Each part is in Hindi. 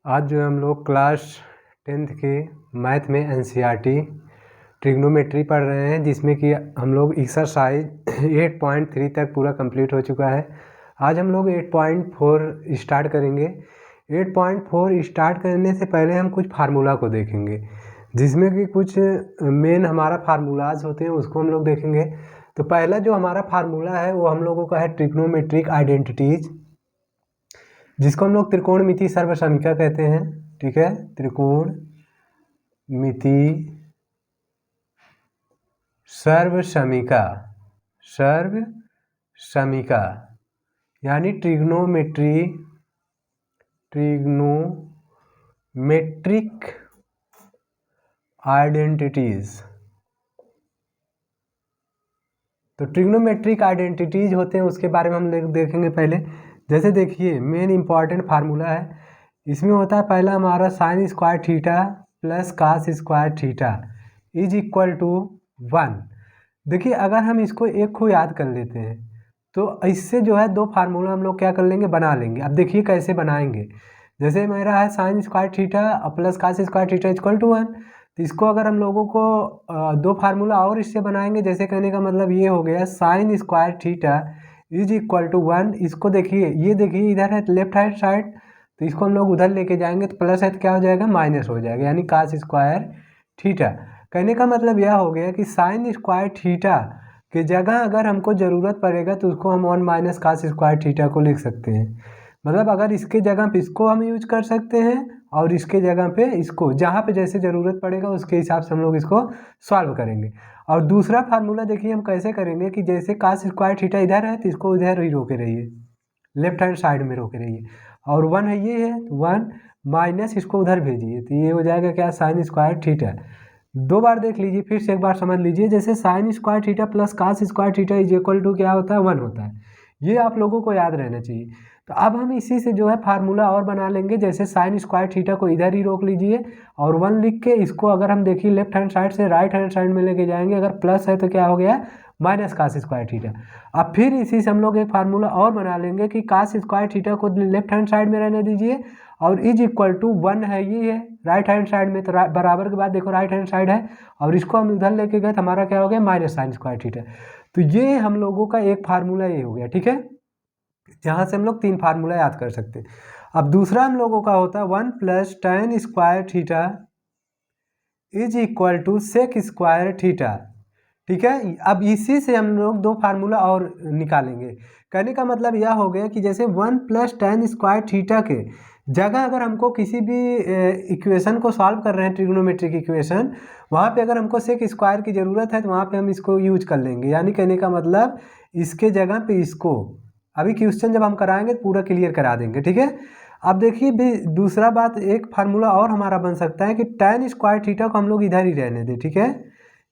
आज जो हम लोग क्लास 10th के मैथ में एनसीईआरटी ट्रिग्नोमेट्री पढ़ रहे हैं, जिसमें कि हम लोग एक्सरसाइज 8.3 तक पूरा कंप्लीट हो चुका है। आज हम लोग 8.4 स्टार्ट करेंगे। 8.4 स्टार्ट करने से पहले हम कुछ फार्मूला को देखेंगे, जिसमें कि कुछ मेन हमारा फार्मूलाज होते हैं, उसको हम लोग देखेंगे। तो पहला जो हमारा फार्मूला है वो हम लोगों का है ट्रिग्नोमेट्रिक आइडेंटिटीज, जिसको हम लोग त्रिकोणमिति सर्वसमीका कहते हैं। ठीक है, त्रिकोणमिति सर्वसमीका यानी ट्रिग्नोमेट्रिक आइडेंटिटीज। तो ट्रिग्नोमेट्रिक आइडेंटिटीज होते हैं, उसके बारे में हम देखेंगे पहले। जैसे देखिए, मेन इंपॉर्टेंट फार्मूला है, इसमें होता है पहला हमारा sine square theta plus cos square theta is equal to 1। देखिए, अगर हम इसको एक को याद कर लेते हैं तो इससे जो है दो फार्मूला हम लोग क्या कर लेंगे, बना लेंगे। अब देखिए कैसे बनाएंगे। जैसे मेरा है sine square theta plus cos square theta equal to 1, तो इसको अगर हम लोगों को दो फार्मूला और इससे बनाएंगे। जैसे कहने का मतलब ये हो गया sine square theta is equal to 1। इसको देखिए, ये देखिए इधर है लेफ्ट हैंड साइड, तो इसको हम लोग उधर लेके जाएंगे तो प्लस है तो क्या हो जाएगा, माइनस हो जाएगा, यानी कास स्क्वायर थीटा। कहने का मतलब यह हो गया कि साइन स्क्वायर थीटा की जगह अगर हमको ज़रूरत पड़ेगा तो उसको हम 1 माइनस कास स्क्वायर थीटा को लिख सकते हैं। मतलब अगर इसके जगह पे इसको हम यूज कर सकते हैं और इसके जगह पे इसको, जहाँ पे जैसे ज़रूरत पड़ेगा उसके हिसाब से हम लोग इसको सॉल्व करेंगे। और दूसरा फार्मूला देखिए हम कैसे करेंगे कि जैसे कास स्क्वायर थीटा इधर है तो इसको इधर ही रोके रहिए, लेफ्ट हैंड साइड में रोके रहिए। और 1 है, ये है 1 माइनस इसको उधर भेजिए, तो ये हो जाएगा क्या, साइन स्क्वायर थीटा। दो बार देख लीजिए, फिर से एक बार समझ लीजिए। जैसे sine square theta plus cos square theta is equal to क्या होता है, 1 होता है। ये आप लोगों को याद रहना चाहिए। तो अब हम इसी से जो है फार्मूला और बना लेंगे। जैसे साइन स्क्वायर थीटा को इधर ही रोक लीजिए और 1 लिख के इसको अगर हम देखिए लेफ्ट हैंड साइड से राइट हैंड साइड में लेके जाएंगे, अगर प्लस है तो क्या हो गया, माइनस कास स्क्वायर थीटा। अब फिर इसी से हम लोग एक फार्मूला और बना लेंगे कि कास स्क्वायर थीटा को लेफ्ट हैंड साइड में रहने दीजिए और इज इक्वल टू 1 है, ये है राइट हैंड साइड में, तो बराबर के बाद देखो राइट हैंड साइड है और इसको हम उधर लेके गए तो हमारा क्या हो गया, माइनस साइन स्क्वायर थीटा। तो ये हम लोगों का एक फार्मूला ये हो गया। ठीक है, जहाँ से हम लोग 3 फार्मूला याद कर सकते हैं। अब दूसरा हम लोगों का होता है 1 plus tan square theta is equal to sec square theta. ठीक है, अब इसी से हम लोग 2 फार्मूला और निकालेंगे। कहने का मतलब यह हो गया कि जैसे 1 प्लस tan स्क्वायर थीटा के जगह अगर हमको किसी भी इक्वेशन को सॉल्व कर रहे हैं, ट्रिग्नोमेट्रिक इक्वेशन, वहाँ पे अगर हमको सेक स्क्वायर की ज़रूरत है तो वहाँ पे हम इसको यूज कर लेंगे। यानी कहने का मतलब इसके जगह पे इसको, अभी क्वेश्चन जब हम कराएंगे तो पूरा क्लियर करा देंगे। ठीक है, अब देखिए भी दूसरा बात, एक फार्मूला और हमारा बन सकता है कि tan स्क्वायर थीटा को हम लोग इधर ही रहने दें। ठीक है,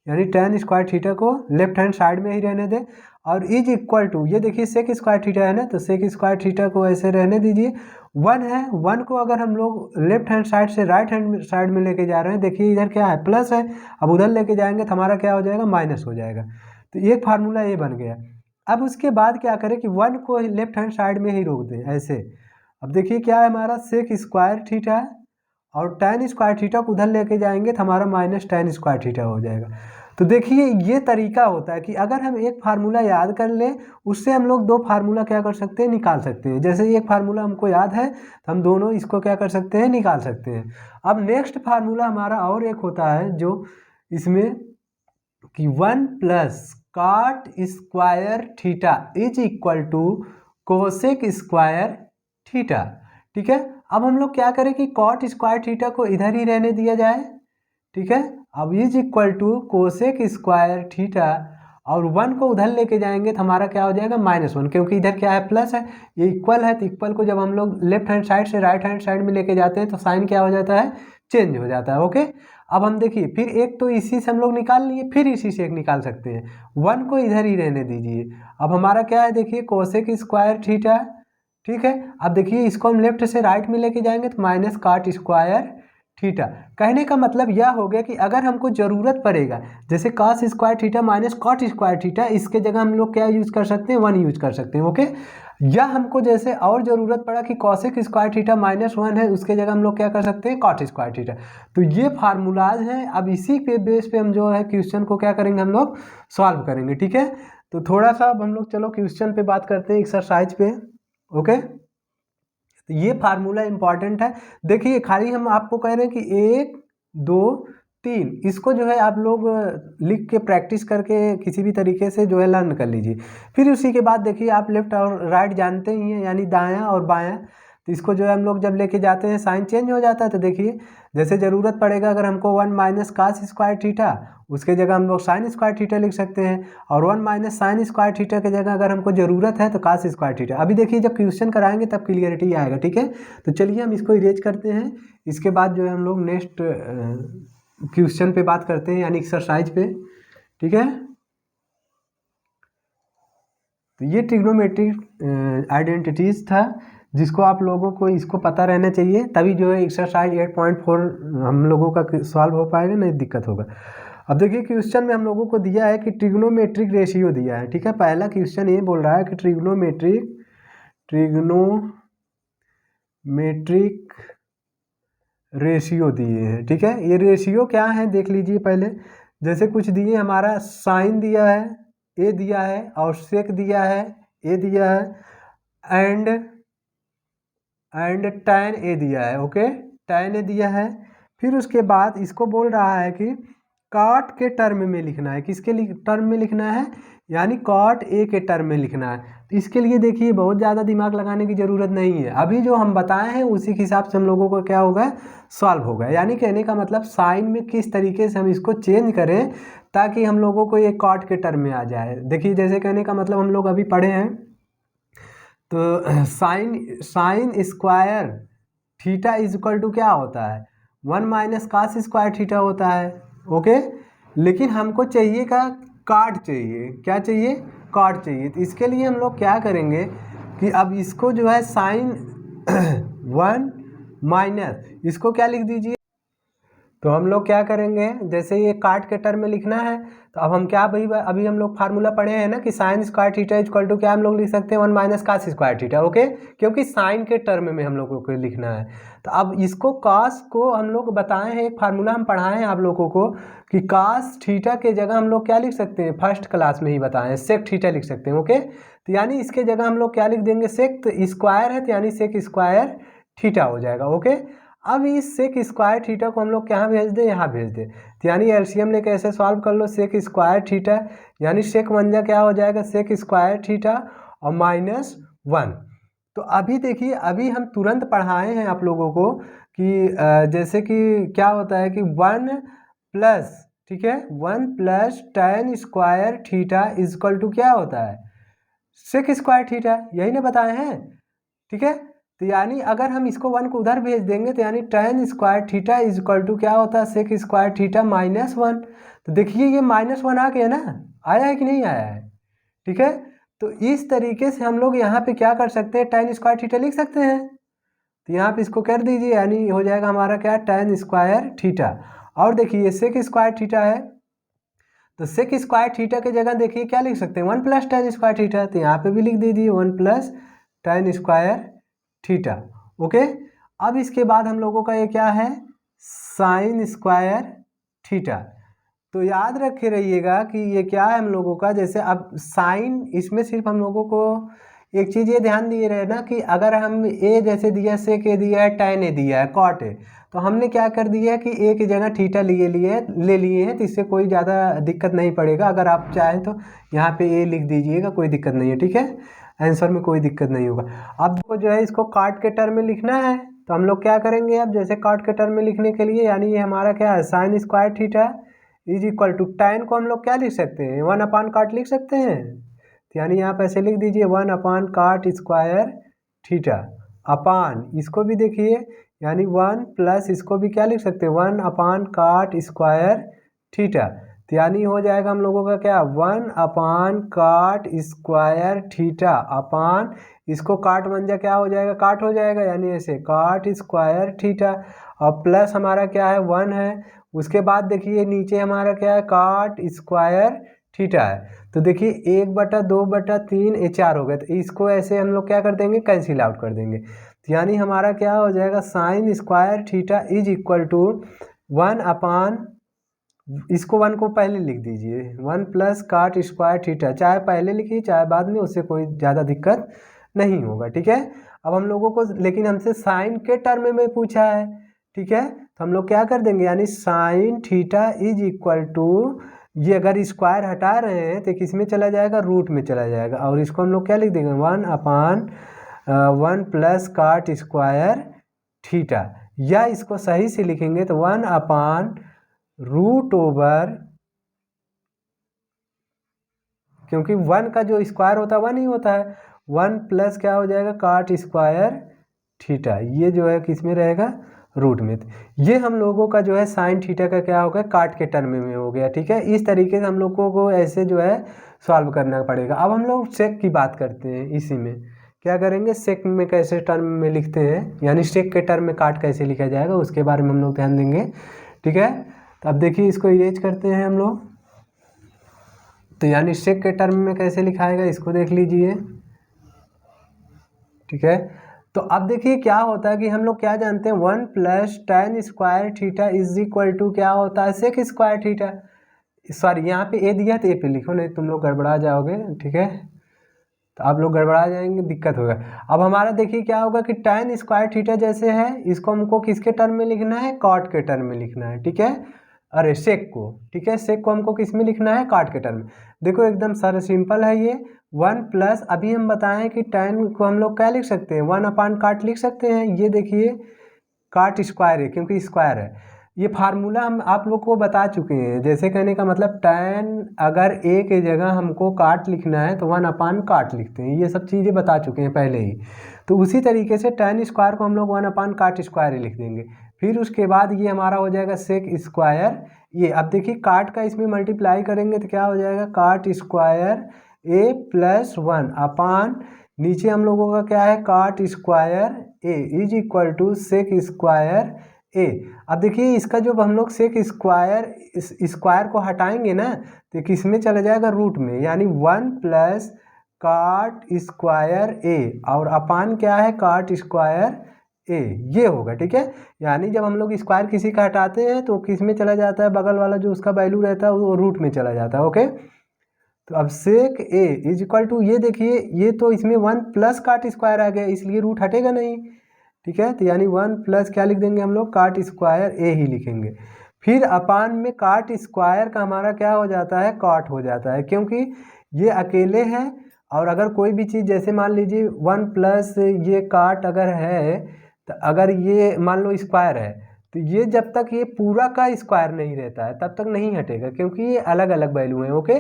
यानी tan स्क्वायर थीटा को लेफ्ट हैंड साइड में ही रहने दें और इज इक्वल टू, ये देखिए सेक स्क्वायर थीटा है ना, तो सेक स्क्वायर थीटा को ऐसे रहने दीजिए। 1 है, 1 को अगर हम लोग लेफ्ट हैंड साइड से राइट हैंड साइड में लेके जा रहे हैं, देखिए इधर क्या है, प्लस है, अब उधर लेके जाएंगे तो हमारा क्या हो जाएगा, माइनस हो जाएगा। तो एक फार्मूला ये बन गया। अब उसके बाद क्या करें कि 1 को लेफ्ट हैंड साइड में ही रोक दें ऐसे। अब देखिए क्या है हमारा, सेक स्क्वायर थीटा और tan स्क्वायर थीटा को उधर लेके जाएंगे तो हमारा माइनस tan स्क्वायर थीटा हो जाएगा। तो देखिए ये तरीका होता है कि अगर हम एक फार्मूला याद कर लें, उससे हम लोग 2 फार्मूला क्या कर सकते हैं, निकाल सकते हैं। जैसे एक फार्मूला हमको याद है तो हम दोनों इसको क्या कर सकते हैं, निकाल सकते हैं। अब नेक्स्ट फार्मूला हमारा और एक होता है जो इसमें कि 1 plus cot square theta is equal to cosec square theta. ठीक है, अब हम लोग क्या करें कि कॉट स्क्वायर थीटा को इधर ही रहने दिया जाए। ठीक है, अब is equal to cosec square theta और 1 को उधर लेके जाएंगे तो हमारा क्या हो जाएगा, -1, क्योंकि इधर क्या है, प्लस है, ये इक्वल है, तो इक्वल को जब हम लोग लेफ्ट हैंड साइड से राइट हैंड साइड में लेके जाते हैं तो साइन क्या हो जाता है, चेंज हो जाता है। ओके, अब हम देखिए फिर एक तो इसी से हम लोग निकाल लिए, फिर इसी से एक निकाल सकते हैं। 1 को इधर ही रहने दीजिए। अब हमारा क्या है, देखिए कोसेक स्क्वायर थीटा। ठीक है, अब देखिए इसको हम लेफ्ट से राइट में लेके जाएंगे तो माइनस कॉट स्क्वायर थीटा। कहने का मतलब यह हो गया कि अगर हमको ज़रूरत पड़ेगा, जैसे cos square theta minus cot square theta, इसके जगह हम लोग क्या यूज़ कर सकते हैं, 1 यूज कर सकते हैं। ओके, या हमको जैसे और ज़रूरत पड़ा कि कॉसेक स्क्वायर थीटा -1 है, उसके जगह हम लोग क्या कर सकते हैं, कॉट स्क्वायर थीटा। तो ये फार्मूलाज हैं। अब इसी पे बेस पे हम जो है क्वेश्चन को क्या करेंगे, हम लोग सॉल्व करेंगे। ठीक है, तो थोड़ा सा अब हम लोग चलो क्वेश्चन पे बात करते हैं, एक्सरसाइज पे। ओके, तो ये फार्मूला इंपॉर्टेंट है। देखिए खाली हम आपको कह रहे हैं कि 1 2 3 इसको जो है आप लोग लिख के प्रैक्टिस करके किसी भी तरीके से जो है लर्न कर लीजिए। फिर उसी के बाद देखिए आप लेफ्ट और राइट जानते ही हैं, यानी दायां और बायां। तो इसको जो है हम लोग जब लेके जाते हैं साइन चेंज हो जाता है। तो देखिए जैसे ज़रूरत पड़ेगा, अगर हमको 1 माइनस कास स्क्वायर थीटा, उसके जगह हम लोग साइन स्क्वायर थीटा लिख सकते हैं। और 1 माइनस साइन स्क्वायर थीटा के जगह अगर हमको ज़रूरत है तो कास स्क्वायर थीटा। अभी देखिए जब क्वेश्चन कराएंगे तब क्लियरिटी आएगा। ठीक है, तो चलिए हम इसको इरेज करते हैं। इसके बाद जो है हम लोग नेक्स्ट क्वेश्चन पे बात करते हैं, यानी एक्सरसाइज पे। ठीक है, तो ये ट्रिग्नोमेट्रिक आइडेंटिटीज़ था, जिसको आप लोगों को इसको पता रहना चाहिए, तभी जो है एक्सरसाइज 8.4 हम लोगों का सॉल्व हो पाएगा, नहीं दिक्कत होगा। अब देखिए क्वेश्चन में हम लोगों को दिया है कि ट्रिग्नोमेट्रिक रेशियो दिया है। ठीक है, पहला क्वेश्चन ये बोल रहा है कि ट्रिग्नोमेट्रिक रेशियो दिए हैं। ठीक है, ये रेशियो क्या है देख लीजिए पहले। जैसे कुछ दिए, हमारा साइन दिया है, ए दिया है, और सेक दिया है, ए दिया है, एंड tan ए दिया है। ओके, tan ए दिया है। फिर उसके बाद इसको बोल रहा है कि कॉट के टर्म में लिखना है। किसके टर्म में लिखना है, यानी कॉट ए के टर्म में लिखना है। तो इसके लिए देखिए बहुत ज़्यादा दिमाग लगाने की ज़रूरत नहीं है, अभी जो हम बताए हैं उसी के हिसाब से हम लोगों को क्या होगा, सॉल्व होगा। यानी कहने का मतलब साइन में किस तरीके से हम इसको चेंज करें ताकि हम लोगों को ये कॉट के टर्म में आ जाए। देखिए जैसे कहने का मतलब हम लोग अभी पढ़े हैं, तो sine square theta is equal to क्या होता है, 1 माइनस कास स्क्वायर थीटा होता है। ओके, लेकिन हमको चाहिए का कॉट चाहिए, क्या चाहिए, कॉट चाहिए। तो इसके लिए हम लोग क्या करेंगे कि अब इसको जो है साइन 1 माइनस इसको क्या लिख दीजिए। तो हम लोग क्या करेंगे, जैसे ये काट के टर्म में लिखना है, तो अब हम क्या अभी हम लोग फार्मूला पढ़े हैं ना कि sine square theta equal to क्या हम लोग लिख सकते हैं, 1 minus cos square theta. Okay, क्योंकि साइन के टर्म में हम लोगों को लिखना है। तो अब इसको कास को हम लोग बताए हैं, एक फार्मूला हम पढ़ाए हैं आप लोगों को कि कास थीटा के जगह हम लोग क्या लिख सकते हैं, फर्स्ट क्लास में ही बताए हैं, सेक थीटा लिख सकते हैं। ओके, तो यानी इसके जगह हम लोग क्या लिख देंगे, सेक स्क्वायर है तो यानी सेक स्क्वायर थीटा हो जाएगा। ओके, अब इस सेक स्क्वायर थीटा को हम लोग कहाँ भेज दें, यहाँ भेज दें। तो यानी एलसीएम लेके ऐसे सॉल्व कर लो, सेक स्क्वायर थीटा यानी सेक मंजा क्या हो जाएगा, सेक स्क्वायर थीटा और -1। तो अभी देखिए अभी हम तुरंत पढ़ाए हैं आप लोगों को कि जैसे कि क्या होता है कि 1 प्लस, ठीक है, 1 plus tan square theta is equal to क्या होता है, सेक स्क्वायर थीटा, यही ना बताए हैं। ठीक है, तो यानी अगर हम इसको 1 को उधर भेज देंगे तो यानी tan square theta is equal to क्या होता है, सेक स्क्वायर थीटा -1। तो देखिए ये -1 आ गया ना, आया है कि नहीं आया है। ठीक है, तो इस तरीके से हम लोग यहाँ पे क्या कर सकते हैं, tan स्क्वायर थीटा लिख सकते हैं। तो यहाँ पे इसको कर दीजिए, यानी हो जाएगा हमारा क्या, tan स्क्वायर थीटा। और देखिए सेक स्क्वायर थीटा है, तो सेक स्क्वायर थीटा के जगह देखिए क्या लिख सकते हैं, 1 प्लस tan स्क्वायर थीटा। तो यहाँ पे भी लिख दीजिए 1 plus tan square theta. Okay, अब इसके बाद हम लोगों का ये क्या है, साइन स्क्वायर थीटा। तो याद रखे रहिएगा कि ये क्या है हम लोगों का, जैसे अब साइन, इसमें सिर्फ हम लोगों को एक चीज़ ये ध्यान दिए रहे ना कि अगर हम ए जैसे दिया, सेक ए दिया है, tan ए दिया है, कॉट ए, तो हमने क्या कर दिया है कि ए की जगह थीटा ले लिए हैं। तो इससे कोई ज़्यादा दिक्कत नहीं पड़ेगा। अगर आप चाहें तो यहाँ पे ए लिख दीजिएगा, कोई दिक्कत नहीं है। ठीक है, आंसर में कोई दिक्कत नहीं होगा। अब जो है इसको काट के टर्म में लिखना है, तो हम लोग क्या करेंगे, अब जैसे काट के टर्म में लिखने के लिए, यानी ये हमारा क्या है, sine square theta is equal to tan को हम लोग क्या लिख सकते हैं, 1 अपान काट लिख सकते हैं। तो यानी यहाँ पे ऐसे लिख दीजिए 1 अपान काट स्क्वायर थीटा अपान, इसको भी देखिए यानी 1 प्लस इसको भी क्या लिख सकते हैं, 1 अपान काट स्क्वायर थीटा। तो यानी हो जाएगा हम लोगों का क्या, 1 अपान काट स्क्वायर थीटा अपान, इसको काट बन जा क्या हो जाएगा, काट हो जाएगा, यानी ऐसे काट स्क्वायर थीटा और प्लस हमारा क्या है 1 है। उसके बाद देखिए नीचे हमारा क्या है, काट स्क्वायर थीटा है। तो देखिए 1/2/3 ये 4 हो गए, तो इसको ऐसे हम लोग क्या कर देंगे, कैंसिल आउट कर देंगे। तो यानी हमारा क्या हो जाएगा, sine square theta is equal to 1 upon, इसको 1 को पहले लिख दीजिए, 1 प्लस काट स्क्वायर थीटा, चाहे पहले लिखिए चाहे बाद में, उससे कोई ज़्यादा दिक्कत नहीं होगा। ठीक है, अब हम लोगों को लेकिन हमसे साइन के टर्म में पूछा है। ठीक है, तो हम लोग क्या कर देंगे, यानी sine theta is equal to, ये अगर स्क्वायर हटा रहे हैं तो किस में चला जाएगा, रूट में चला जाएगा, और इसको हम लोग क्या लिख देंगे, 1 अपान 1 प्लस काट स्क्वायर थीटा, या इसको सही से लिखेंगे तो 1 अपान रूट ओवर, क्योंकि 1 का जो स्क्वायर होता है 1 ही होता है, 1 प्लस क्या हो जाएगा, काट स्क्वायर थीटा, ये जो है किस में रहेगा, रूट में। ये हम लोगों का जो है साइन थीटा का क्या होगा, काट के टर्म में हो गया। ठीक है, इस तरीके से हम लोगों को ऐसे जो है सॉल्व करना पड़ेगा। अब हम लोग सेक की बात करते हैं, इसी में क्या करेंगे, सेक में कैसे टर्म में लिखते हैं, यानी सेक के टर्म में काट कैसे लिखा जाएगा, उसके बारे में हम लोग ध्यान देंगे। ठीक है, तो अब देखिए इसको इरेज करते हैं हम लोग, तो यानी सेक के टर्म में कैसे लिखाएगा, इसको देख लीजिए। ठीक है, तो अब देखिए क्या होता है कि हम लोग क्या जानते हैं, 1 plus tan square theta is equal to क्या होता है, सेक स्क्वायर थीटा। सॉरी, यहाँ पे ए दिया तो ए पे लिखो, नहीं तुम लोग गड़बड़ा जाओगे। ठीक है, तो आप लोग गड़बड़ा जाएंगे, दिक्कत होगा। अब हमारा देखिए क्या होगा कि tan स्क्वायर थीटा जैसे है, इसको हमको किसके टर्म में लिखना है, कॉट के टर्म में लिखना है। ठीक है, अरे सेक को, ठीक है, सेक को हमको किस में लिखना है, काट के टर्म में। देखो एकदम सारा सिंपल है ये, 1 प्लस, अभी हम बताएं कि tan को हम लोग क्या लिख सकते हैं, 1 अपान काट लिख सकते हैं। ये देखिए काट स्क्वायर है, क्योंकि स्क्वायर है। ये फार्मूला हम आप लोग को बता चुके हैं। जैसे कहने का मतलब tan अगर a के जगह हमको काट लिखना है तो 1 अपान काट लिखते हैं, ये सब चीज़ें बता चुके हैं पहले ही। तो उसी तरीके से tan स्क्वायर को हम लोग 1 अपान काट स्क्वायर ही लिख देंगे। फिर उसके बाद ये हमारा हो जाएगा सेक स्क्वायर। ये अब देखिए काट का इसमें मल्टीप्लाई करेंगे तो क्या हो जाएगा, काट स्क्वायर a प्लस 1 अपान, नीचे हम लोगों का क्या है, cot square a is equal to sec square a। अब देखिए इसका जो हम लोग सेक स्क्वायर, इस स्क्वायर को हटाएंगे ना तो किस में चला जाएगा, रूट में, यानी 1 प्लस काट स्क्वायर a और अपान क्या है, काट स्क्वायर a, ये होगा। ठीक है, यानी जब हम लोग स्क्वायर किसी का हटाते हैं तो किस में चला जाता है, बगल वाला जो उसका वैल्यू रहता है वो रूट में चला जाता है। ओके, तो अब सेक a इज इक्वल टू, ये देखिए ये तो इसमें 1 प्लस काट स्क्वायर आ गया, इसलिए रूट हटेगा नहीं। ठीक है, तो यानी 1 प्लस क्या लिख देंगे हम लोग, काट स्क्वायर a ही लिखेंगे। फिर अपान में काट स्क्वायर का हमारा क्या हो जाता है, काट हो जाता है, क्योंकि ये अकेले है। और अगर कोई भी चीज़ जैसे मान लीजिए 1 प्लस ये काट अगर है, तो अगर ये मान लो स्क्वायर है, तो ये जब तक ये पूरा का स्क्वायर नहीं रहता है तब तक नहीं हटेगा, क्योंकि ये अलग अलग वैल्यू हैं। ओके,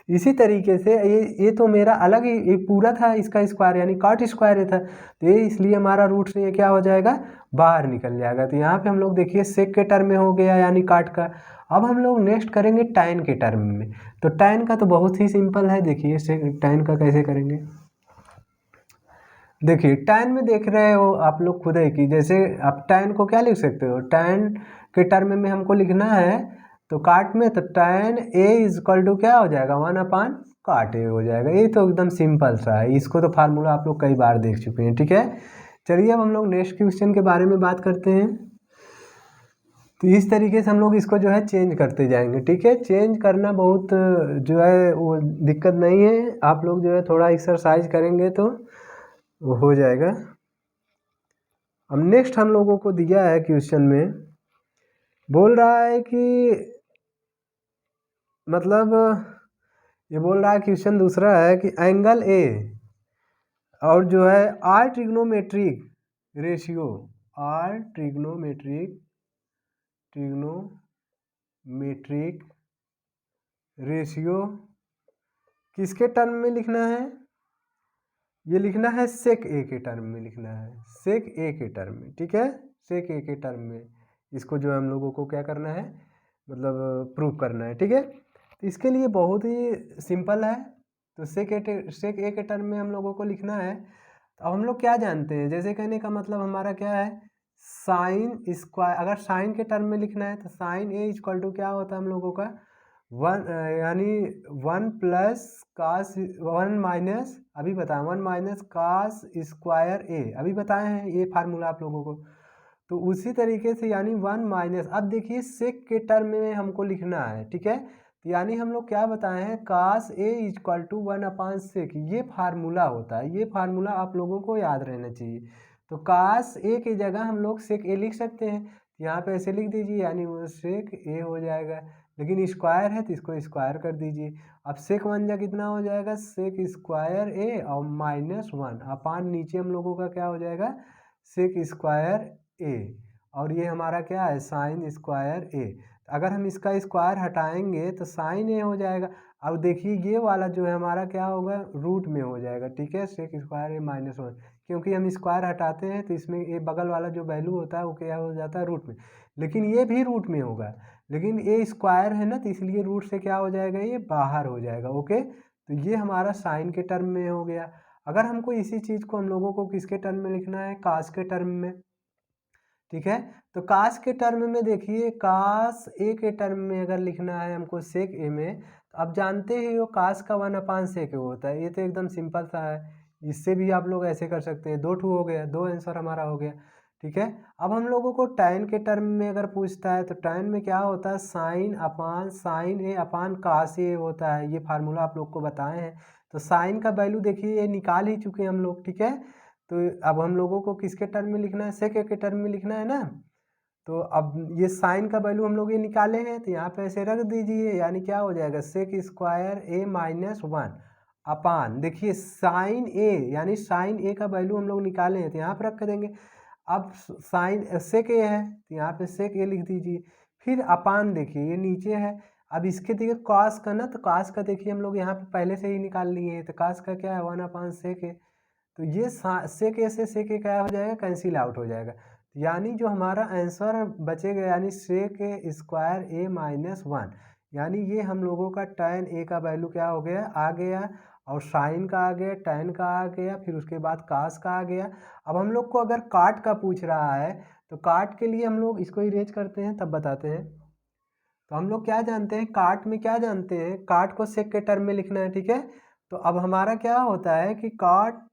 इसी तरीके से ये तो मेरा अलग ही, ये पूरा था इसका स्क्वायर, यानी काट स्क्वायर था, तो ये इसलिए हमारा रूट से ये क्या हो जाएगा, बाहर निकल जाएगा। तो यहाँ पे हम लोग देखिए सेक के टर्म में हो गया, यानी काट का। अब हम लोग नेक्स्ट करेंगे tan के टर्म में। तो tan का तो बहुत ही सिंपल है, देखिए tan का कैसे करेंगे। देखिए tan में देख रहे हो आप लोग खुद ही कि जैसे आप tan को क्या लिख सकते हो, tan के टर्म में हमको लिखना है तो काट में, तो tan a is equal to क्या हो जाएगा, 1 अपान काट a हो जाएगा। ये तो एकदम सिंपल सा है, इसको तो फार्मूला आप लोग कई बार देख चुके हैं। ठीक है, चलिए अब हम लोग नेक्स्ट क्वेश्चन के बारे में बात करते हैं। तो इस तरीके से हम लोग इसको जो है चेंज करते जाएंगे। ठीक है, चेंज करना बहुत जो है वो दिक्कत नहीं है, आप लोग जो है थोड़ा एक्सरसाइज करेंगे तो वो हो जाएगा। अब नेक्स्ट हम लोगों को दिया है क्वेश्चन में, बोल रहा है कि मतलब ये बोल रहा है क्वेश्चन दूसरा है कि एंगल ए और जो है are trigonometric ratio, are trigonometric ratio किसके टर्म में लिखना है, ये लिखना है सेक ए के टर्म में लिखना है, सेक ए के टर्म में। ठीक है, सेक ए के टर्म में इसको जो है हम लोगों को क्या करना है, मतलब प्रूव करना है। ठीक है, तो इसके लिए बहुत ही सिंपल है। तो सेक ए के टर्म में हम लोगों को लिखना है। तो अब हम लोग क्या जानते हैं, जैसे कहने का मतलब हमारा क्या है, साइन स्क्वायर, अगर साइन के टर्म में लिखना है तो साइन ए इक्वल टू क्या होता है हम लोगों का, यानी 1 प्लस कास 1 माइनस अभी बताएं 1 माइनस कास स्क्वायर ए अभी बताए हैं ये फार्मूला आप लोगों को। तो उसी तरीके से यानी 1 माइनस अब देखिए सेक के टर्म में हमको लिखना है, ठीक है। तो यानी हम लोग क्या बताए हैं कास ए इक्वल टू 1/सेक, ये फार्मूला होता है। ये फार्मूला आप लोगों को याद रहना चाहिए। तो कास ए की जगह हम लोग सेक ए लिख सकते हैं, यहाँ पे ऐसे लिख दीजिए यानी वो सेक ए हो जाएगा। लेकिन स्क्वायर है तो इसको स्क्वायर कर दीजिए। अब सेक 1 जा कितना हो जाएगा सेक स्क्वायर ए और -1 अपान नीचे हम लोगों का क्या हो जाएगा सेक स्क्वायर ए और ये हमारा क्या है साइन स्क्वायर ए। अगर हम इसका स्क्वायर हटाएंगे तो साइन ए हो जाएगा। अब देखिए ये वाला जो है हमारा क्या होगा रूट में हो जाएगा, ठीक है सेक स्क्वायर ए -1, क्योंकि हम स्क्वायर हटाते हैं तो इसमें ये बगल वाला जो वैल्यू होता है वो क्या हो जाता है रूट में। लेकिन ये भी रूट में होगा, लेकिन ए स्क्वायर है ना तो इसलिए रूट से क्या हो जाएगा ये बाहर हो जाएगा। ओके, तो ये हमारा साइन के टर्म में हो गया। अगर हमको इसी चीज़ को हम लोगों को किसके टर्म में लिखना है कास के टर्म में, ठीक है। तो कास के टर्म में देखिए कास ए के टर्म में अगर लिखना है हमको सेक ए में, तो आप जानते ही हो कास का 1/सेक ए होता है। ये तो एकदम सिंपल सा है, इससे भी आप लोग ऐसे कर सकते हैं। 2 ठू हो गया, 2 आंसर हमारा हो गया, ठीक है। अब हम लोगों को टैन के टर्म में अगर पूछता है तो टैन में क्या होता है साइन ए अपान कास ए होता है। ये फार्मूला आप लोग को बताए हैं। तो साइन का वैल्यू देखिए ये निकाल ही चुके हैं हम लोग, ठीक है। तो अब हम लोगों को किसके टर्म में लिखना है सेक ए के टर्म में लिखना है ना। तो अब ये साइन का वैल्यू हम लोग ये निकाले हैं तो यहाँ पे ऐसे रख दीजिए, यानी क्या हो जाएगा सेक स्क्वायर ए -1 अपान देखिए साइन ए यानी साइन ए का वैल्यू हम लोग निकाले हैं तो यहाँ पर रख देंगे। अब साइन सेक ए है तो यहाँ पे सेक ए लिख दीजिए, फिर अपान देखिए ये नीचे है। अब इसके देखिए कॉस का ना, तो कॉस का देखिए हम लोग यहाँ पे पहले से ही निकाल लिए हैं। तो कॉस का क्या है 1/सेक ए, तो ये सेक ए से सेक ए क्या हो जाएगा कैंसिल आउट हो जाएगा। यानी जो हमारा आंसर बचेगा यानी सेक ए स्क्वायर ए -1, यानी ये हम लोगों का टैन ए का वैल्यू क्या हो गया आ गया, और साइन का आ गया, टैन का आ गया, फिर उसके बाद कास का आ गया। अब हम लोग को अगर काट का पूछ रहा है तो काट के लिए हम लोग इसको इरेज करते हैं तब बताते हैं। तो हम लोग क्या जानते हैं काट में क्या जानते हैं काट को सेक के टर्म में लिखना है, ठीक है। तो अब हमारा क्या होता है कि काट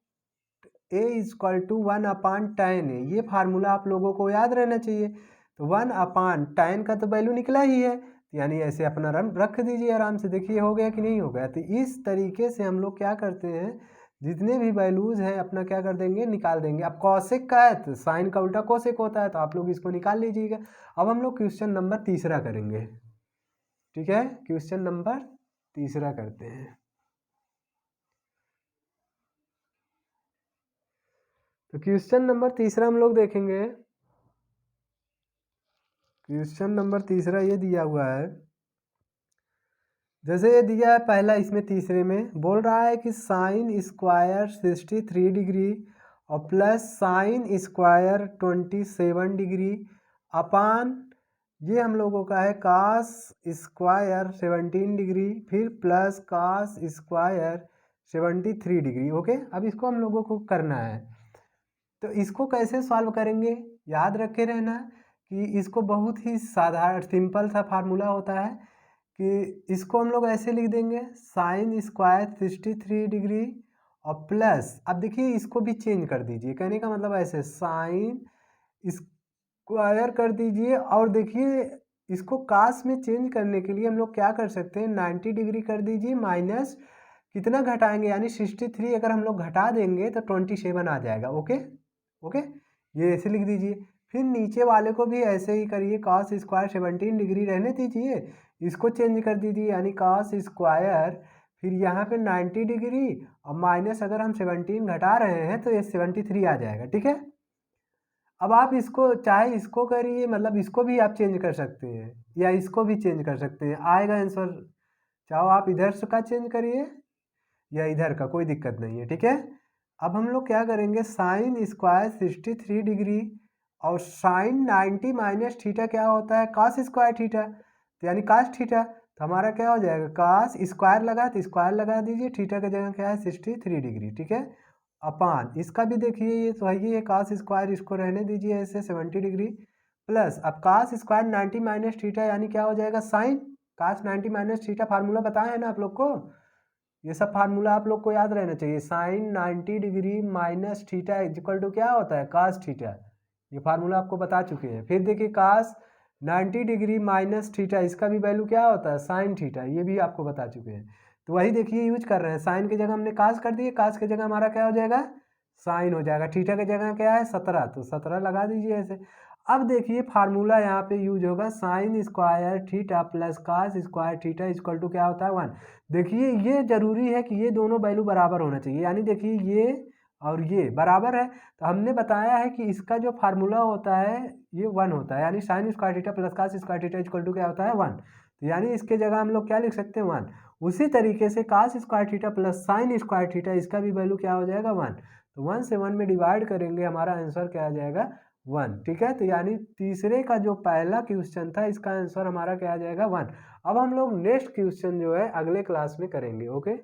ए इजक्वल टू 1/tan ए, ये फार्मूला आप लोगों को याद रहना चाहिए। तो 1/tan का तो वैल्यू निकला ही है, यानी ऐसे अपना रन रख दीजिए आराम से, देखिए हो गया कि नहीं हो गया। तो इस तरीके से हम लोग क्या करते हैं जितने भी वैल्यूज़ हैं अपना क्या कर देंगे निकाल देंगे। अब कॉसेक का है तो साइन का उल्टा कोसेक होता है, तो आप लोग इसको निकाल लीजिएगा। अब हम लोग क्वेश्चन नंबर 3 करेंगे, ठीक है। क्वेश्चन नंबर 3 करते हैं। तो क्वेश्चन नंबर 3 हम लोग देखेंगे। क्वेश्चन नंबर 3 ये दिया हुआ है, जैसे ये दिया है पहला इसमें तीसरे में बोल रहा है कि साइन स्क्वायर 63 डिग्री और plus sine square 27 degree upon ये हम लोगों का है कास स्क्वायर 17 डिग्री फिर plus cos square 73 degree. Okay, अब इसको हम लोगों को करना है। तो इसको कैसे सॉल्व करेंगे याद रखे रहना कि इसको बहुत ही साधारण सिंपल सा फार्मूला होता है कि इसको हम लोग ऐसे लिख देंगे साइन स्क्वायर 63 डिग्री और प्लस, अब देखिए इसको भी चेंज कर दीजिए, कहने का मतलब ऐसे साइन स्क्वायर कर दीजिए और देखिए इसको कास में चेंज करने के लिए हम लोग क्या कर सकते हैं 90 डिग्री कर दीजिए माइनस कितना घटाएंगे यानी 63 अगर हम लोग घटा देंगे तो 27 आ जाएगा। ओके ओके, ये ऐसे लिख दीजिए। फिर नीचे वाले को भी ऐसे ही करिए कॉस स्क्वायर 17 डिग्री रहने दीजिए, इसको चेंज कर दीजिए यानी कॉस स्क्वायर फिर यहाँ पे 90 डिग्री और माइनस अगर हम 17 घटा रहे हैं तो ये 73 आ जाएगा, ठीक है। अब आप इसको चाहे इसको करिए मतलब इसको भी आप चेंज कर सकते हैं या इसको भी चेंज कर सकते हैं, आएगा आंसर। चाहो आप इधर से का चेंज करिए या इधर का, कोई दिक्कत नहीं है, ठीक है। अब हम लोग क्या करेंगे साइन स्क्वायर 63 डिग्री और साइन 90 माइनस थीटा क्या होता है कास स्क्वायर थीटा, तो यानी कास थीटा, तो हमारा क्या हो जाएगा कास स्क्वायर लगा तो स्क्वायर लगा दीजिए, थीटा की जगह क्या है 63 डिग्री, ठीक है। अपान इसका भी देखिए ये तो है कास स्क्वायर, इसको रहने दीजिए ऐसे 70 डिग्री प्लस अब कास स्क्वायर 90 माइनस थीटा यानी क्या हो जाएगा साइन, कास 90 माइनस थीटा फार्मूला बताया है ना आप लोग को, ये सब फार्मूला आप लोग को याद रहना चाहिए। Sine 90 degree minus theta equal to क्या होता है, कास थीटा, ये फार्मूला आपको बता चुके हैं। फिर देखिए कास 90 डिग्री माइनस थीटा, इसका भी वैल्यू क्या होता है, साइन थीटा, ये भी आपको बता चुके हैं। तो वही देखिए यूज कर रहे हैं, साइन की जगह हमने कास कर दिए, कास की जगह हमारा क्या हो जाएगा, साइन हो जाएगा। थीटा की जगह क्या है 17, तो 17 लगा दीजिए ऐसे। अब देखिए फार्मूला यहाँ पे यूज होगा, sine square theta plus cos square theta equal to क्या होता है 1। देखिए ये जरूरी है कि ये दोनों वैल्यू बराबर होना चाहिए, यानी देखिए ये और ये बराबर है। तो हमने बताया है कि इसका जो फार्मूला होता है ये 1 होता है, यानी sine square theta plus cos square theta equal to क्या होता है 1। तो यानी इसके जगह हम लोग क्या लिख सकते हैं 1। उसी तरीके से cos square theta plus sine square theta, इसका भी वैल्यू क्या हो जाएगा 1। तो 1 से 1 में डिवाइड करेंगे, हमारा आंसर क्या आ जाएगा 1। ठीक है, तो यानी तीसरे का जो पहला क्वेश्चन था इसका आंसर हमारा क्या आ जाएगा 1। अब हम लोग नेक्स्ट क्वेश्चन जो है अगले क्लास में करेंगे। ओके।